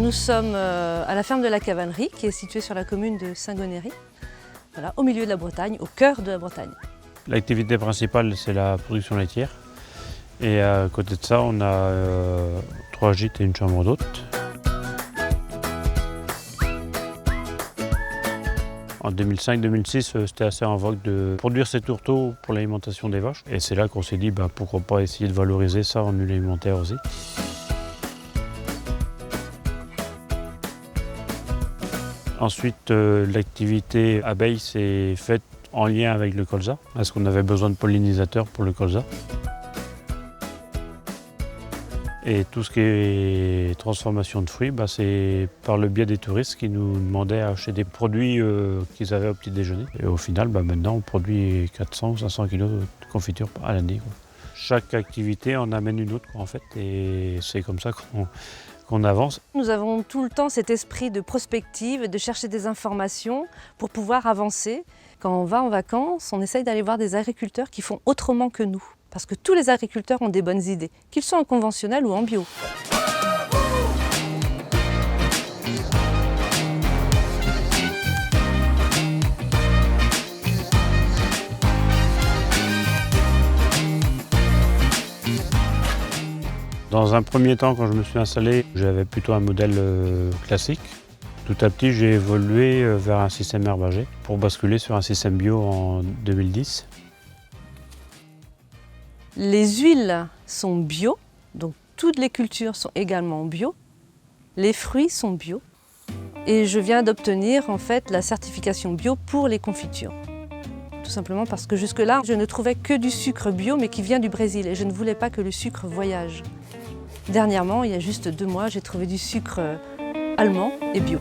nous sommes à la ferme de la Cavalerie, qui est située sur la commune de Saint-Gonéry, voilà, au milieu de la Bretagne, au cœur de la Bretagne. L'activité principale, c'est la production laitière. Et à côté de ça, on a 3 gîtes et une chambre d'hôte. En 2005-2006, c'était assez en vogue de produire ces tourteaux pour l'alimentation des vaches. Et c'est là qu'on s'est dit, pourquoi pas essayer de valoriser ça en huile alimentaire aussi. Ensuite, l'activité abeille s'est faite en lien avec le colza, parce qu'on avait besoin de pollinisateurs pour le colza. Et tout ce qui est transformation de fruits, c'est par le biais des touristes qui nous demandaient à acheter des produits qu'ils avaient au petit déjeuner. Et au final, maintenant, on produit 400 ou 500 kg de confiture à l'année. Chaque activité en amène une autre, en fait, et c'est comme ça qu'on avance. Nous avons tout le temps cet esprit de prospective, de chercher des informations pour pouvoir avancer. Quand on va en vacances, on essaye d'aller voir des agriculteurs qui font autrement que nous. Parce que tous les agriculteurs ont des bonnes idées, qu'ils soient en conventionnel ou en bio. Dans un premier temps, quand je me suis installé, j'avais plutôt un modèle classique. Tout à petit, j'ai évolué vers un système herbager pour basculer sur un système bio en 2010. Les huiles sont bio, donc toutes les cultures sont également bio. Les fruits sont bio. Et je viens d'obtenir en fait la certification bio pour les confitures. Tout simplement parce que jusque-là, je ne trouvais que du sucre bio, mais qui vient du Brésil. Et je ne voulais pas que le sucre voyage. Dernièrement, il y a juste 2 mois, j'ai trouvé du sucre allemand et bio.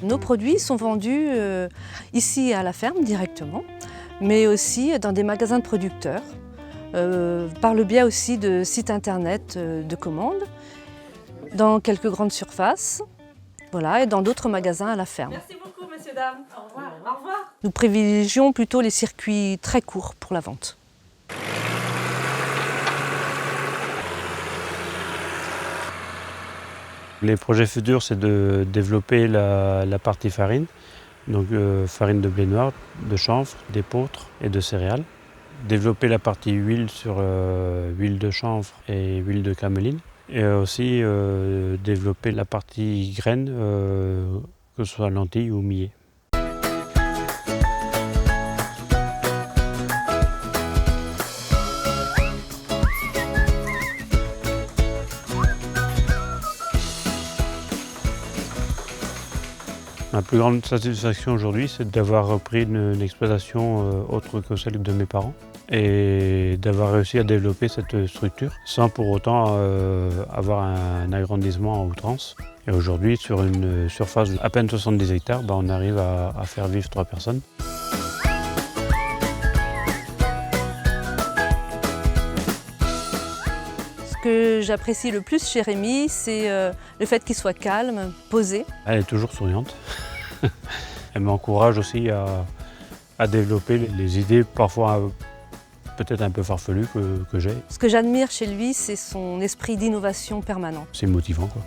Nos produits sont vendus ici à la ferme directement, mais aussi dans des magasins de producteurs, par le biais aussi de sites internet de commande, dans quelques grandes surfaces, voilà, et dans d'autres magasins à la ferme. Merci beaucoup, messieurs, dames. Au revoir. Au revoir. Nous privilégions plutôt les circuits très courts pour la vente. Les projets futurs, c'est de développer la partie farine, donc farine de blé noir, de chanvre, d'épeautre et de céréales. Développer la partie huile sur huile de chanvre et huile de cameline. Et aussi développer la partie graines, que ce soit lentilles ou millet. Ma plus grande satisfaction aujourd'hui, c'est d'avoir repris une exploitation autre que celle de mes parents et d'avoir réussi à développer cette structure sans pour autant avoir un agrandissement à outrance. Et aujourd'hui, sur une surface d'à peine 70 hectares, on arrive à faire vivre 3 personnes. Ce que j'apprécie le plus chez Rémi, c'est le fait qu'il soit calme, posé. Elle est toujours souriante. Elle m'encourage aussi à développer les idées parfois peut-être un peu farfelues que j'ai. Ce que j'admire chez lui, c'est son esprit d'innovation permanent. C'est motivant, quoi.